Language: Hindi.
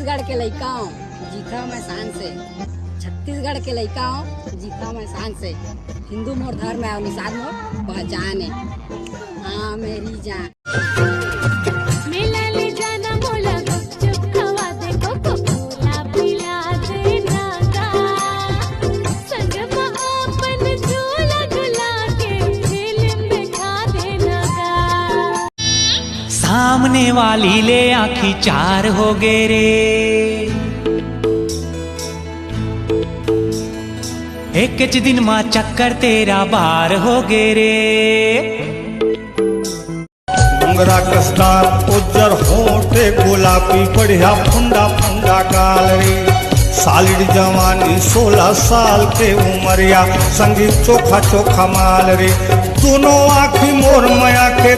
छत्तीसगढ़ के लइका हूँ, जीता मैं शान से। छत्तीसगढ़ के लइका हूँ, जीता मैं शान से। हिंदू मोर धर्म है और निषाद मोर पहचान है। हाँ मेरी जान। मेला ले जाना मोला गुपचुप खवा दे कोका-कोला पिला देना का। संग में अपन झूला झूला के फिल्म दिखा देना का। सामने वाली ले आँखी चार हो गे रे, एक दिन माँ चक्कर तेरा बार हो गे रे। मुंगरा कसदार उज्जर होठे गुलाबी बढ़िया फुंडा फुंडा गाल रे। सालिड जवानी 16 साल के उमरिया, संगीत चोखा चोखा माल रे। दोनों आँखी मोर मया के